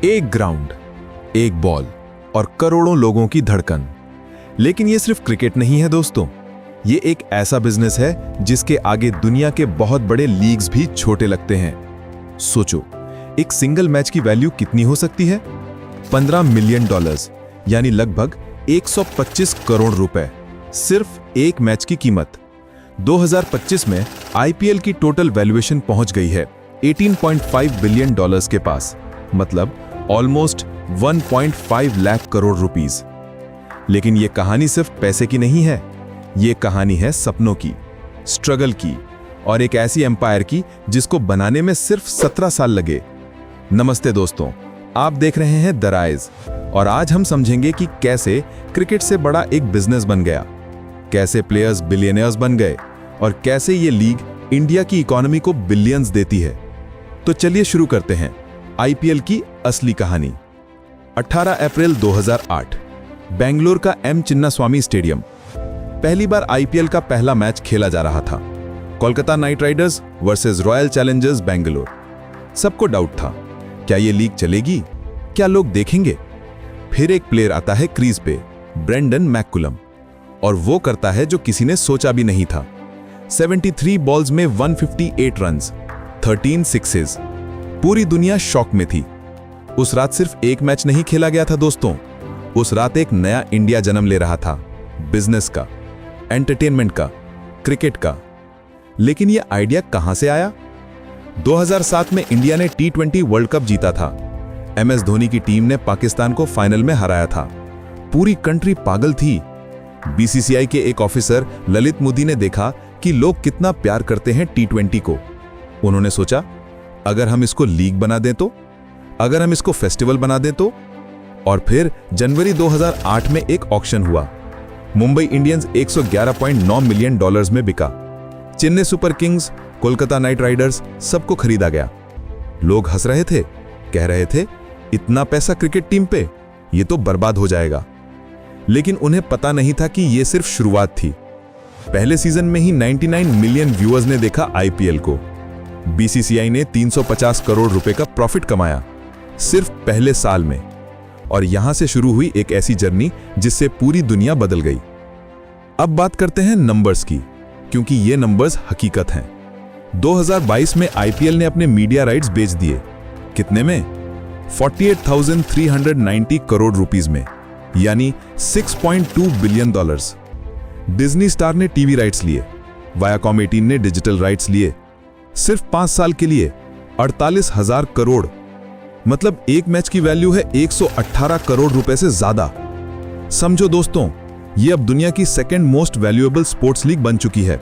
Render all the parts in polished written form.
एक ग्राउंड, एक बॉल और करोड़ों लोगं की धड़कन। लेकिन ये सिर्फ क्रिकेट नहीं है दोस्तों, ये एक ऐसा बिजनेस है जिसके आगे दुनिया के बहुत बड़े लीग्स भी छोटे लगते हैं। सोचो, एक सिंगल मैच की वैल्यू कितनी हो सकती है? $15 मिलियन, यानी लगभग 125 करोड़ रुपए, सिर्फ एक मैच की कीमत। 2025 में आईपीएल की टोटल वैल्यूएशन पहुंच गई है $18.5 बिलियन के पास, मतलब ऑलमोस्ट 1.5 लाख करोड़ रुपीस। लेकिन ये कहानी सिर्फ पैसे की नहीं है, ये कहानी है सपनों की, स्ट्रगल की और एक ऐसी एम्पायर की जिसको बनाने में सिर्फ 17 साल लगे। नमस्ते दोस्तों, आप देख रहे हैं द राइज और आज हम समझेंगे कि कैसे क्रिकेट से बड़ा एक बिजनेस बन गया, कैसे प्लेयर्स बिलियनियर्स बन गए और कैसे ये लीग इंडिया की इकोनॉमी को बिलियंस देती है। तो चलिए शुरू करते हैं आईपीएल की असली कहानी। 18 अप्रैल 2008, बेंगलुरु का एम चिन्नास्वामी स्टेडियम। पहली बार आईपीएल का पहला मैच खेला जा रहा था, Kolkata night Riders versus royal Challengers Bengaluru. सबको डाउट था, क्या ये लीग चलेगी, क्या लोग देखेंगे? फिर एक प्लेयर आता है क्रीज पे, ब्रेंडन मैकुलम, और वो करता है जो किसी ने सोचा भी नहीं था। 73 बॉल्स में 158 रन्स, 13 सिक्सेस। पूरी दुनिया शॉक में थी। उस रात सिर्फ एक मैच नहीं खेला गया था दोस्तों, उस रात एक नया इंडिया जन्म ले रहा था, बिजनेस का, एंटरटेनमेंट का, क्रिकेट का। लेकिन यह आइडिया कहां से आया? 2007 में इंडिया ने T20 वर्ल्ड कप जीता था। MS धोनी की टीम ने पाकिस्तान को फाइनल में हराया था। पूरी कंट्री पागल थी। BCCI के एक ऑफिसर ललित मोदी ने देखा कि लोग कितना प्यार करते हैं T20 को। उन्होंने सोचा, अगर हम इसको लीग बना दें तो, अगर हम इसको फेस्टिवल बना दें तो। और फिर जनवरी 2008 में एक ऑक्शन हुआ। मुंबई इंडियंस $111.9 मिलियन में बिका। Chennai super Kings, Kolkata night Riders, सबको खरीदा गया। लोग हंस रहे थे, कह रहे थे, इतना पैसा क्रिकेट टीम पे, ये तो बर्बाद हो जाएगा। लेकिन उन्हें पता नहीं था कि यह सिर्फ शुरुआत थी। पहले सीजन में ही 99 मिलियन व्यूअर्स ने देखा आईपीएल को। BCCI ने 350 करोड़ रुपए का प्रॉफिट कमाया सिर्फ पहले साल में। और यहां से शुरू हुई एक ऐसी जर्नी जिससे पूरी दुनिया बदल गई। अब बात करते हैं नंबर्स की, क्योंकि ये नंबर्स हकीकत हैं। 2022 में आईपीएल ने अपने मीडिया राइट्स बेच दिए। कितने में? 48,390 करोड़ रुपीस में, यानी $6.2 बिलियन। डिज्नी स्टार ने टीवी राइट्स लिए, वायाकॉम 18 ने डिजिटल राइट्स लिए। सिर्फ 5 साल के लिए 48,000 करोड़, मतलब एक मैच की वैल्यू है 118 करोड़ रुपए से ज्यादा। समझो दोस्तों, ये अब दुनिया की second most valuable sports league बन चुकी है।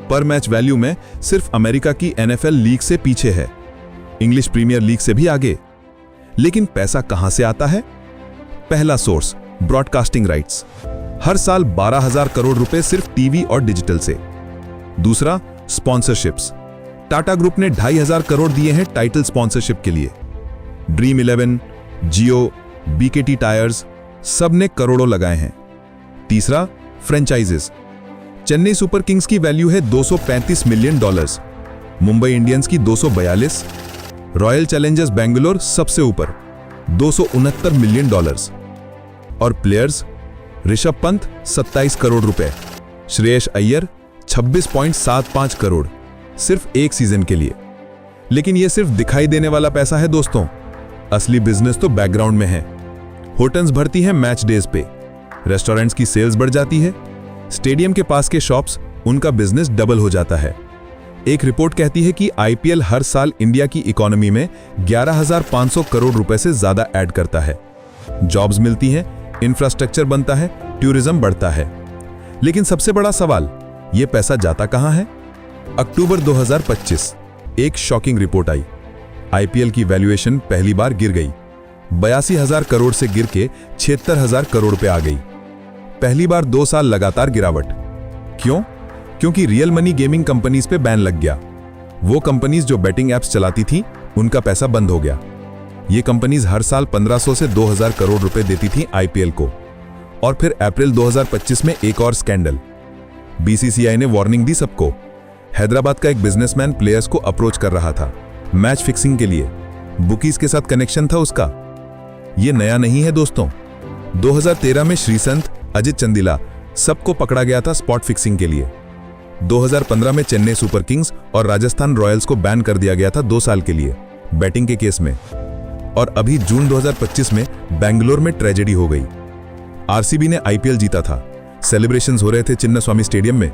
पर मैच वैल्यू में सिर्फ अमेरिका की NFL लीग से पीछे है, इंग्लिश प्रीमियर लीग से भी आगे। लेकिन पैसा कहां से आता है? पहला सोर्स, ब्रॉडकास्टिंग राइट्स। हर साल 12,000 करोड़ रुपए सिर्फ टीवी और डिजिटल से। दूसरा, स्पॉन्सरशिप्स। टाटा ग्रुप ने 2,500 करोड़ दिए हैं टाइटल स्पॉन्सरशिप के लिए। ड्रीम 11, जियो, BKT टायर्स, सब ने करोड़ों लगाए हैं। तीसरा, फ्रेंचाइजेस। चेन्नई सुपर किंग्स की वैल्यू है $235 मिलियन, मुंबई इंडियंस की 242, रॉयल चैलेंजर्स बेंगलुरु सबसे ऊपर, $269 मिलियन। और प्लेयर्स, ऋषभ पंत 27 करोड़ रुपए, श्रेयस अय्यर 26.75 करोड़, सिर्फ एक सीजन के लिए। लेकिन यह सिर्फ दिखाई देने वाला पैसा है दोस्तों, असली बिजनेस तो बैकग्राउंड में है। होटल्स भरती हैं मैच डेज पे, रेस्टोरेंट्स की सेल्स बढ़ जाती है, स्टेडियम के पास के शॉप्स, उनका बिजनेस डबल हो जाता है। एक रिपोर्ट कहती है कि आईपीएल हर साल इंडिया की इकोनॉमी में 11,500 करोड़ रुपए से ज्यादा ऐड करता है। जॉब्स मिलती हैं, इंफ्रास्ट्रक्चर बनता है, टूरिज्म बढ़ता है। लेकिन सबसे बड़ा सवाल, यह पैसा जाता कहां है? अक्टूबर 2025 एक शॉकिंग रिपोर्ट आई। आईपीएल की वैल्यूएशन पहली बार गिर गई, 82,000 करोड़ से गिर के 76,000 करोड़ पे आ गई। पहली बार 2 साल लगातार गिरावट। क्यों? क्योंकि रियल मनी गेमिंग कंपनीज पे बैन लग गया। वो कंपनीज जो बेटिंग एप्स चलाती थी, उनका पैसा बंद हो गया। ये कंपनीज हर साल 1,500 से 2,000 करोड़ रुपए देती थी आईपीएल को। और फिर अप्रैल 2025 में एक और स्कैंडल। BCCI ने वार्निंग दी सबको। हैदराबाद का एक बिजनेसमैन प्लेयर्स को अप्रोच कर रहा था मैच फिक्सिंग के लिए। बुकीज के साथ कनेक्शन था उसका। ये नया नहीं है दोस्तों। 2013 में श्रीसंत, अजित चंदिला सबको पकड़ा गया था स्पॉट फिक्सिंग के लिए। 2015 में चेन्नई सुपर किंग्स और राजस्थान रॉयल्स को बैन कर दिया गया था 2 साल के लिए बैटिंग के केस में। और अभी जून 2025 में बेंगलोर में ट्रेजेडी हो गई। आरसीबी ने आईपीएल जीता था, सेलिब्रेशंस हो रहे थे चिन्नास्वामी स्टेडियम में।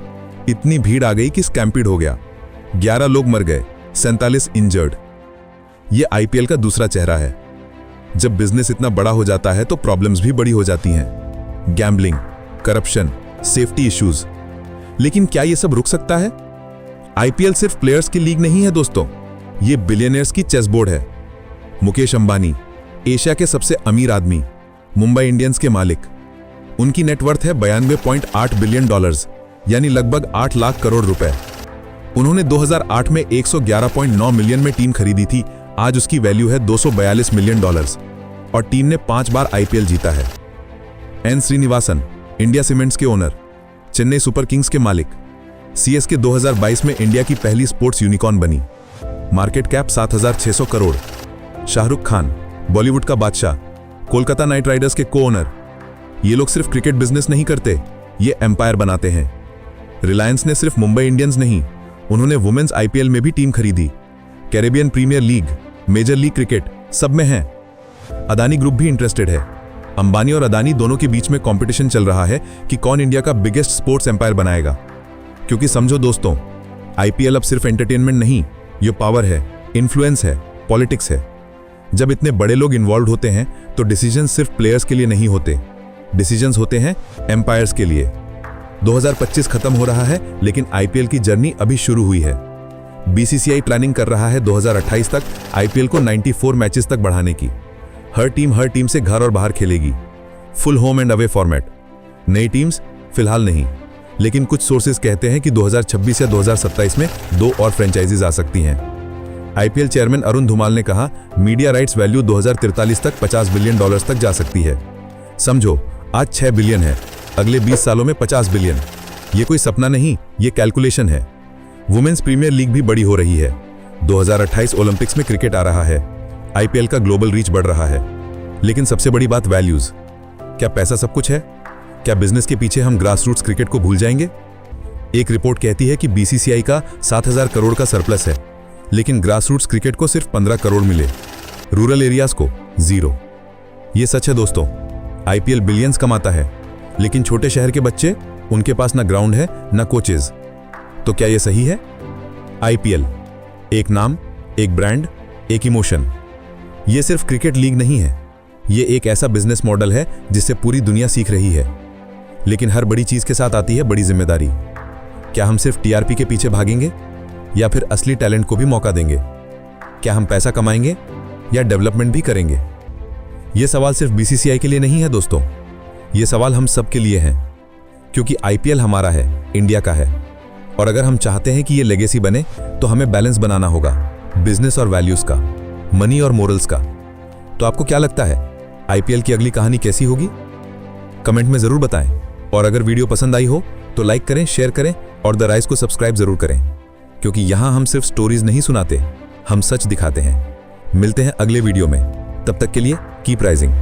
इतनी भीड़ आ गई कि स्टैम्पीड हो गया, 11 लोग मर गए, 47 इंजर्ड। ये आईपीएल का दूसरा चेहरा है। जब बिजनेस इतना बड़ा हो जाता है तो प्रॉब्लम्स भी बड़ी हो जाती हैं। Gambling, corruption, safety issues. लेकिन क्या ये सब रुक सकता है? आईपीएल सिर्फ प्लेयर्स की लीग नहीं है दोस्तों, ये बिलियनियर्स की चेस बोर्ड है। मुकेश अंबानी, एशिया के सबसे अमीर आदमी, मुंबई इंडियंस के मालिक। उनकी नेटवर्थ है 92.8 बिलियन डॉलर्स, यानी लगभग 8 लाख करोड़ रुपए। उन्होंने 2008 में 111.9 मिलियन में टीम खरीदी थी। आज उसकी वैल्यू है 242 मिलियन डॉलर्स और टीम ने 5 बार आईपीएल जीता है। एन श्रीनिवासन, इंडिया सीमेंट्स के ओनर, चेन्नई सुपर किंग्स के मालिक, सीएसके 2022 में इंडिया की पहली स्पोर्ट्स यूनिकॉर्न बनी, मार्केट कैप 7,600 करोड़। शाहरुख खान, बॉलीवुड का बादशाह, कोलकाता नाइट राइडर्स के को ओनर। ये लोग सिर्फ क्रिकेट बिजनेस नहीं करते, ये एम्पायर बनाते हैं। रिलायंस ने सिर्फ मुंबई इंडियंस नहीं, उन्होंने वुमेन्स आईपीएल में भी टीम खरीदी। Caribbean premier league, major league cricket, सब में है। अदानी ग्रुप भी इंटरेस्टेड है। अंबानी और अदानी दोनों के बीच में कंपटीशन चल रहा है कि कौन इंडिया का बिगेस्ट स्पोर्ट्स एम्पायर बनाएगा। क्योंकि समझो दोस्तों, आईपीएल अब सिर्फ एंटरटेनमेंट नहीं, ये पावर है, इन्फ्लुएंस है, पॉलिटिक्स है। जब इतने बड़े लोग इन्वॉल्व होते हैं तो डिसीजन सिर्फ प्लेयर्स के लिए नहीं होते, डिसीजंस होते हैं एम्पायर्स के लिए। 2025 खत्म हो रहा है, लेकिन आईपीएल की जर्नी अभी शुरू हुई है। बीसीसीआई प्लानिंग कर रहा है 2028 तक आईपीएल को 94 मैचेस तक बढ़ाने की। हर टीम से घर और बाहर खेलेगी, full home and away format. नई टीम्स फिलहाल नहीं, लेकिन कुछ सोर्सेज कहते हैं कि 2026 या 2027 में 2 और फ्रेंचाइजीज आ सकती हैं। आईपीएल चेयरमैन अरुण धुमाल ने कहा, मीडिया राइट्स वैल्यू 2043 तक 50 बिलियन डॉलर्स तक जा सकती है। समझो, आज 6 बिलियन है, अगले 20 सालों में 50 बिलियन। ये कोई सपना नहीं, ये कैलकुलेशन है। वुमेन्स प्रीमियर लीग भी बड़ी हो रही है। 2028 ओलंपिक्स में क्रिकेट आ रहा है, आईपीएल का ग्लोबल रीच बढ़ रहा है। लेकिन सबसे बड़ी बात वैल्यूज। क्या पैसा सब कुछ है? क्या बिजनेस के पीछे हम ग्रासरूट्स क्रिकेट को भूल जाएंगे? एक रिपोर्ट कहती है कि बीसीसीआई का 7,000 करोड़ का सरप्लस है, लेकिन ग्रासरूट्स क्रिकेट को सिर्फ 15 करोड़ मिले, रूरल एरियाज को 0। ये सच है दोस्तों, आईपीएल बिलियंस कमाता है, लेकिन छोटे शहर के बच्चे, उनके पास ना ग्राउंड है ना कोचेज। तो क्या यह सही है? आईपीएल एक नाम, एक ब्रांड, एक इमोशन। यह सिर्फ क्रिकेट लीग नहीं है, यह एक ऐसा बिजनेस मॉडल है जिससे पूरी दुनिया सीख रही है। लेकिन हर बड़ी चीज के साथ आती है बड़ी जिम्मेदारी। क्या हम सिर्फ टीआरपी के पीछे भागेंगे या फिर असली टैलेंट को भी मौका देंगे? क्या हम पैसा कमाएंगे या डेवलपमेंट भी करेंगे? यह सवाल सिर्फ बीसीसीआई के लिए नहीं है दोस्तों, यह सवाल हम सब के लिए है। क्योंकि आईपीएल हमारा है, इंडिया का है। और अगर हम चाहते हैं कि यह लेगेसी बने तो हमें बैलेंस बनाना होगा, बिजनेस और वैल्यूज का, मनी और मोरल्स का। तो आपको क्या लगता है, आईपीएल की अगली कहानी कैसी होगी? कमेंट में जरूर बताएं। और अगर वीडियो पसंद आई हो तो लाइक करें, शेयर करें और द राइज को सब्सक्राइब जरूर करें। क्योंकि यहां हम सिर्फ स्टोरीज नहीं सुनाते, हम सच दिखाते हैं। मिलते हैं अगले वीडियो में, तब तक के लिए कीप राइजिंग।